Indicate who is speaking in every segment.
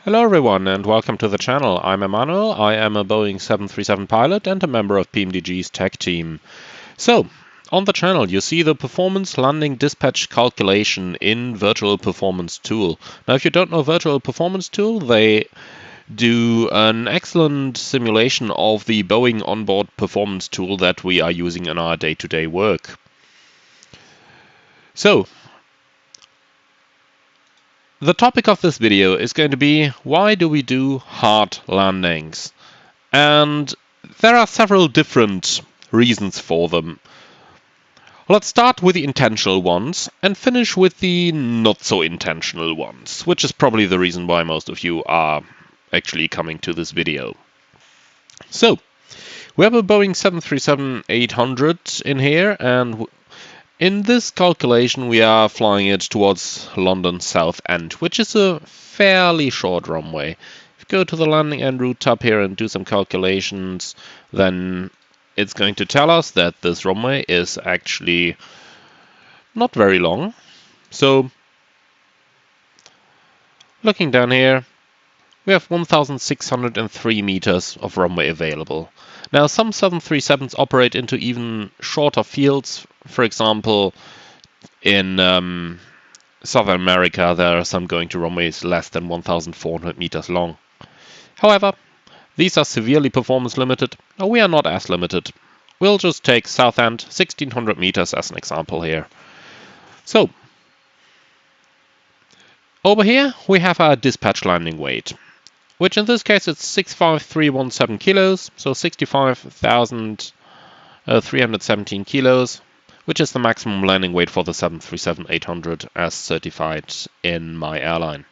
Speaker 1: Hello everyone and welcome to the channel. I'm Emmanuel, I am a Boeing 737 pilot and a member of PMDG's tech team. So, on the channel you see the performance landing dispatch calculation in Virtual Performance Tool. Now if you don't know Virtual Performance Tool, they do an excellent simulation of the Boeing onboard performance tool that we are using in our day-to-day work. So, the topic of this video is going to be why do we do hard landings? And there are several different reasons for them. Let's start with the intentional ones and finish with the not so intentional ones, which is probably the reason why most of you are actually coming to this video. So, we have a Boeing 737-800 in here, and in this calculation we are flying it towards London Southend, which is a fairly short runway. If you go to the landing en route tab here and do some calculations, then it's going to tell us that this runway is actually not very long. So, looking down here, we have 1,603 meters of runway available. Now, some 737s operate into even shorter fields. For example, in Southern America, there are some going to runways less than 1,400 meters long. However, these are severely performance limited. Now, we are not as limited. We'll just take Southend, 1,600 meters as an example here. So, over here we have our dispatch landing weight, which in this case is 65317 kilos, so 65,317 kilos, which is the maximum landing weight for the 737-800 as certified in my airline.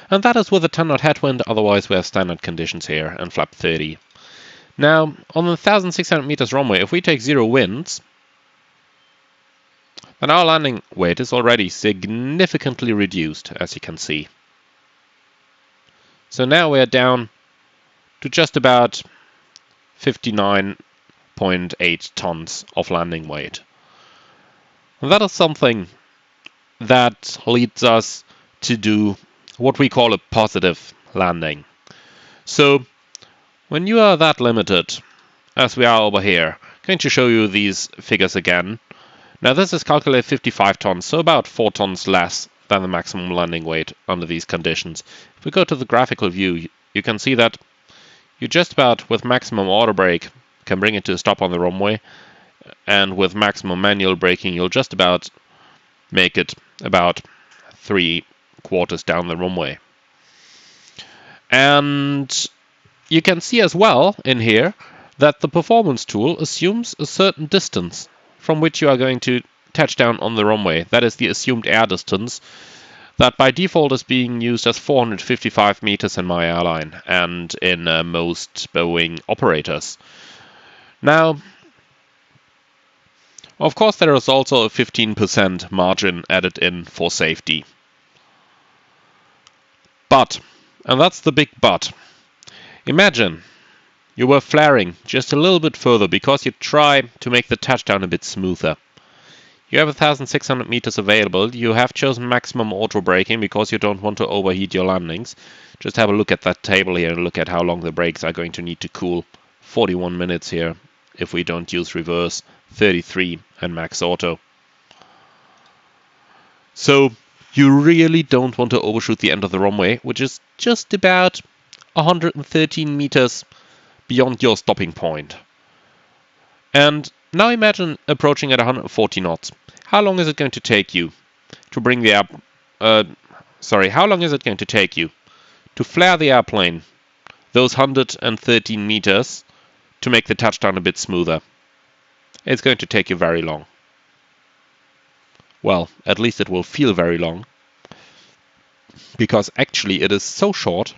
Speaker 1: And that is with a 10 knot headwind, otherwise we have standard conditions here and flap 30. Now, on the 1,600 meters runway, if we take zero winds, then our landing weight is already significantly reduced, as you can see. So now we're down to just about 59.8 tons of landing weight. And that is something that leads us to do what we call a positive landing. So when you are that limited, as we are over here, I'm going to show you these figures again. Now this is calculated 55 tons, so about 4 tons less than the maximum landing weight under these conditions. If we go to the graphical view, you can see that you just about, with maximum auto brake, can bring it to a stop on the runway, and with maximum manual braking, you'll just about make it about 3/4 down the runway. And you can see as well in here that the performance tool assumes a certain distance from which you are going to touch down on the runway. That is the assumed air distance that by default is being used as 455 meters in my airline and in most Boeing operators. Now, of course, there is also a 15% margin added in for safety. But, and that's the big but, imagine you were flaring just a little bit further because you try to make the touchdown a bit smoother. You have 1,600 meters available. You have chosen maximum auto braking because you don't want to overheat your landings. Just have a look at that table here and look at how long the brakes are going to need to cool. 41 minutes here if we don't use reverse, 33 and max auto. So you really don't want to overshoot the end of the runway, which is just about 113 meters beyond your stopping point. And now imagine approaching at 140 knots. How long is it going to take you to bring the how long is it going to take you to flare the airplane those 113 meters to make the touchdown a bit smoother? It's going to take you very long. Well, at least it will feel very long, because actually it is so short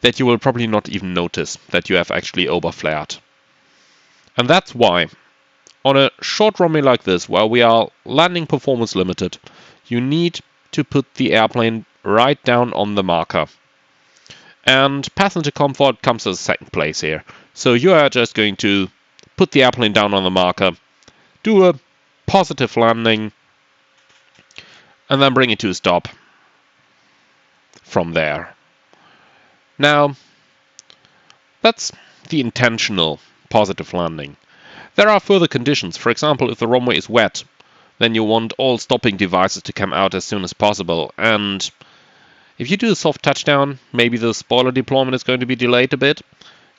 Speaker 1: that you will probably not even notice that you have actually overflared. And that's why, on a short runway like this, where we are landing performance limited, you need to put the airplane right down on the marker. And passenger comfort comes as second place here. So you are just going to put the airplane down on the marker, do a positive landing, and then bring it to a stop. from there. Now, that's the intentional positive landing. There are further conditions. For example, if the runway is wet, then you want all stopping devices to come out as soon as possible. And if you do a soft touchdown, maybe the spoiler deployment is going to be delayed a bit.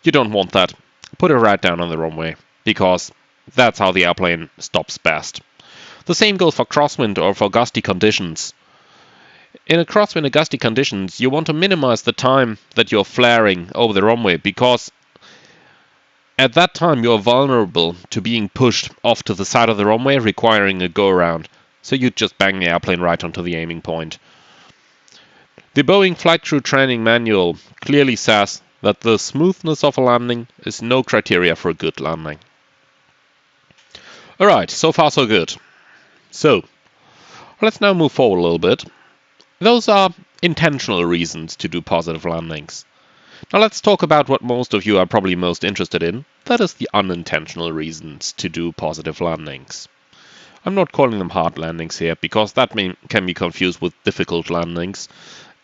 Speaker 1: You don't want that. Put it right down on the runway, because that's how the airplane stops best. The same goes for crosswind or for gusty conditions. In a crosswind or gusty conditions, you want to minimize the time that you're flaring over the runway, because at that time you're vulnerable to being pushed off to the side of the runway, requiring a go-around. So you just bang the airplane right onto the aiming point. The Boeing Flight Crew Training Manual clearly says that the smoothness of a landing is no criteria for a good landing. Alright, so far so good. So, let's now move forward a little bit. Those are intentional reasons to do positive landings. Now let's talk about what most of you are probably most interested in. That is the unintentional reasons to do positive landings. I'm not calling them hard landings here, because that can be confused with difficult landings.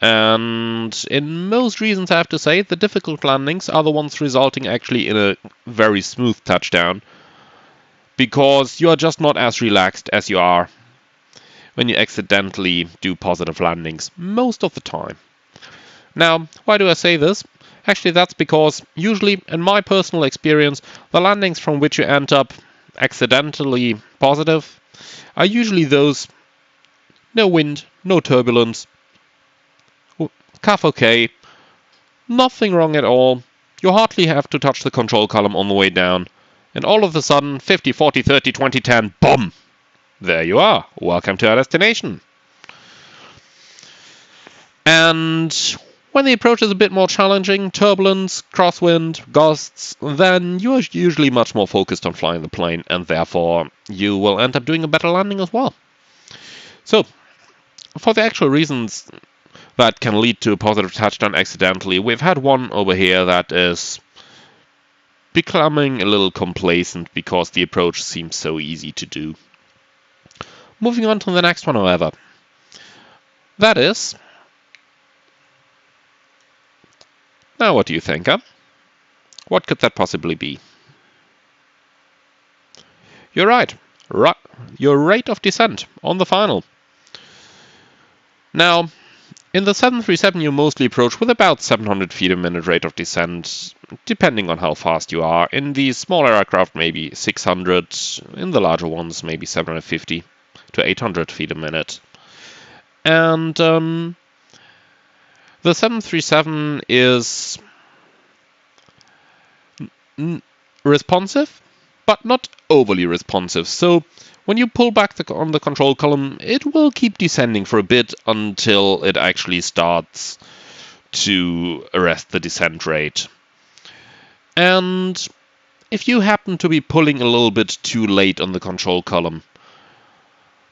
Speaker 1: And in most reasons, I have to say, the difficult landings are the ones resulting actually in a very smooth touchdown, because you are just not as relaxed as you are when you accidentally do positive landings most of the time. Now, why do I say this? Actually, that's because usually, in my personal experience, the landings from which you end up accidentally positive are usually those: no wind, no turbulence, CAF okay, nothing wrong at all, you hardly have to touch the control column on the way down, and all of a sudden, 50, 40, 30, 20, 10, boom! There you are. Welcome to our destination. And when the approach is a bit more challenging, turbulence, crosswind, gusts, then you are usually much more focused on flying the plane, and therefore you will end up doing a better landing as well. So, for the actual reasons that can lead to a positive touchdown accidentally, we've had one over here that is becoming a little complacent because the approach seems so easy to do. Moving on to the next one, however. That is... Now what do you think, huh? What could that possibly be? You're right. Your rate of descent on the final. Now, in the 737 you mostly approach with about 700 feet a minute rate of descent, depending on how fast you are. In the smaller aircraft, maybe 600. In the larger ones, maybe 750 to 800 feet a minute. And the 737 is responsive, but not overly responsive. So when you pull back on the control column, it will keep descending for a bit until it actually starts to arrest the descent rate. And if you happen to be pulling a little bit too late on the control column,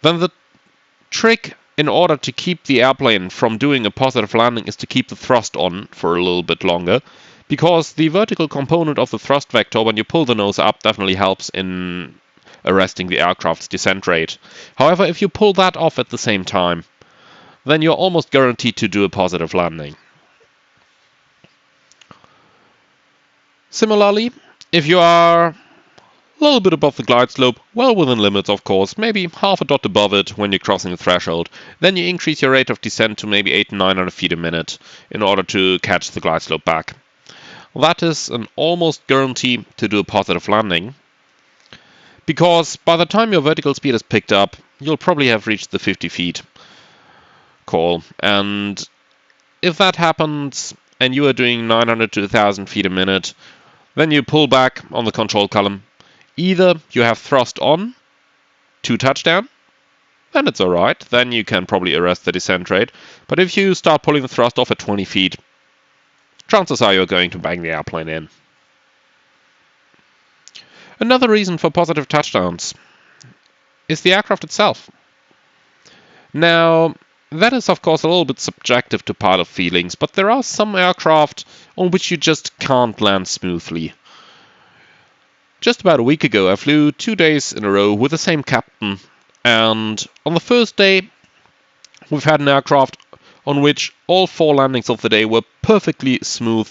Speaker 1: then the trick in order to keep the airplane from doing a positive landing is to keep the thrust on for a little bit longer, because the vertical component of the thrust vector, when you pull the nose up, definitely helps in arresting the aircraft's descent rate. However, if you pull that off at the same time, then you're almost guaranteed to do a positive landing. Similarly, if you are a little bit above the glide slope, well within limits of course, maybe half a dot above it when you're crossing the threshold, then you increase your rate of descent to maybe 800 to 900 feet a minute in order to catch the glide slope back. That is an almost guarantee to do a positive landing, because by the time your vertical speed is picked up, you'll probably have reached the 50 feet call. And if that happens and you are doing 900 to 1000 feet a minute, then you pull back on the control column. Either you have thrust on to touchdown, then it's alright, then you can probably arrest the descent rate. But if you start pulling the thrust off at 20 feet, chances are you're going to bang the airplane in. Another reason for positive touchdowns is the aircraft itself. Now, that is of course a little bit subjective to pilot feelings, but there are some aircraft on which you just can't land smoothly. Just about a week ago I flew 2 days in a row with the same captain, and on the first day we've had an aircraft on which all 4 landings of the day were perfectly smooth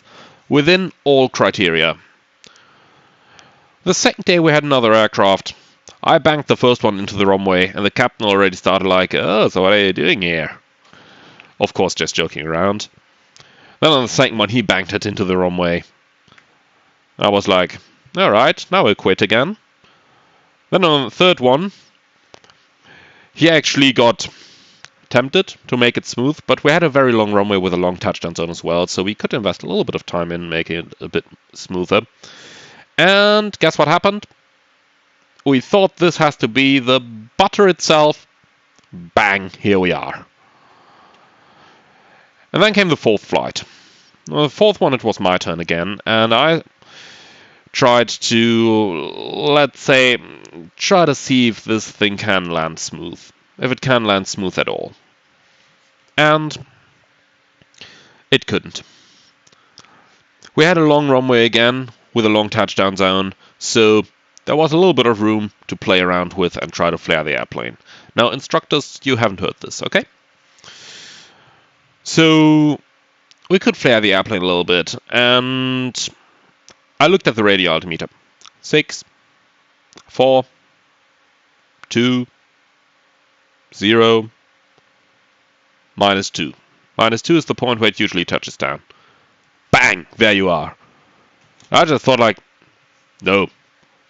Speaker 1: within all criteria. The second day we had another aircraft. I banked the first one into the runway and the captain already started like, "Oh, so what are you doing here?" Of course, just joking around. Then on the second one he banked it into the runway. I was like, alright, now we'll quit again. Then on the third one he actually got tempted to make it smooth, but we had a very long runway with a long touchdown zone as well, so we could invest a little bit of time in making it a bit smoother. And guess what happened? We thought this has to be the butter itself. Bang, here we are. And then came the fourth flight. The fourth one, it was my turn again, and I tried to, let's say, try to see if this thing can land smooth. If it can land smooth at all. And it couldn't. We had a long runway again with a long touchdown zone, so there was a little bit of room to play around with and try to flare the airplane. Now, instructors, you haven't heard this, okay? So we could flare the airplane a little bit, and I looked at the radio altimeter. 6, 4, 2, 0, -2. -2 is the point where it usually touches down. Bang! There you are. I just thought like, no,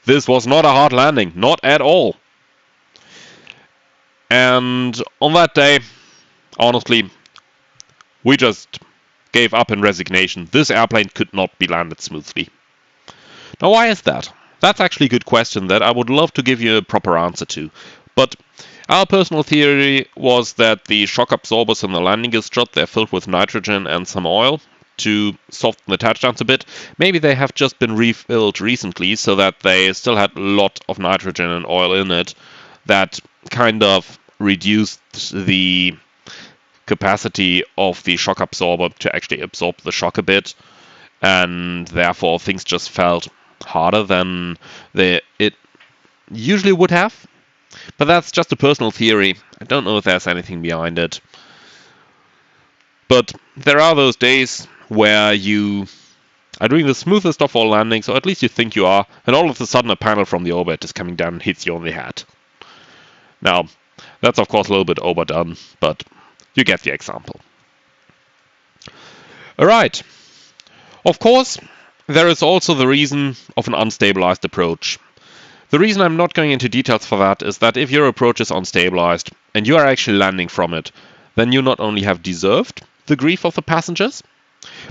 Speaker 1: this was not a hard landing, not at all. And on that day, honestly, we just gave up in resignation. This airplane could not be landed smoothly. Now, why is that? That's actually a good question that I would love to give you a proper answer to. But our personal theory was that the shock absorbers in the landing gear strut, they're filled with nitrogen and some oil to soften the touchdowns a bit. Maybe they have just been refilled recently so that they still had a lot of nitrogen and oil in it that kind of reduced the capacity of the shock absorber to actually absorb the shock a bit, and therefore things just felt harder than it usually would have. But that's just a personal theory. I don't know if there's anything behind it. But there are those days where you are doing the smoothest of all landings, or at least you think you are, and all of a sudden a panel from the orbit is coming down and hits you on the head. Now, that's of course a little bit overdone, but you get the example. Alright. Of course, there is also the reason of an unstabilized approach. The reason I'm not going into details for that is that if your approach is unstabilized and you are actually landing from it, then you not only have deserved the grief of the passengers,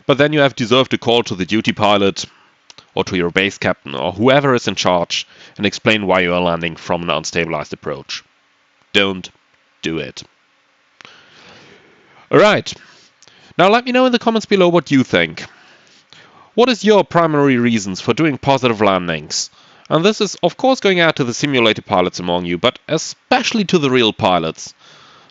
Speaker 1: but then you have deserved a call to the duty pilot or to your base captain or whoever is in charge and explain why you are landing from an unstabilized approach. Don't do it. Alright, now let me know in the comments below what you think. What is your primary reasons for doing positive landings? And this is of course going out to the simulator pilots among you, but especially to the real pilots.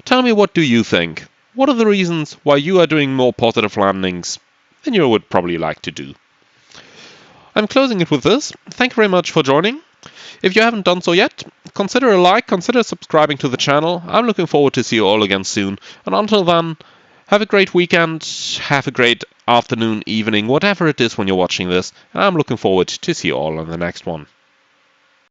Speaker 1: Tell me, what do you think? What are the reasons why you are doing more positive landings than you would probably like to do? I'm closing it with this. Thank you very much for joining. If you haven't done so yet, consider a like, consider subscribing to the channel. I'm looking forward to see you all again soon. And until then, have a great weekend, have a great afternoon, evening, whatever it is when you're watching this. And I'm looking forward to see you all on the next one.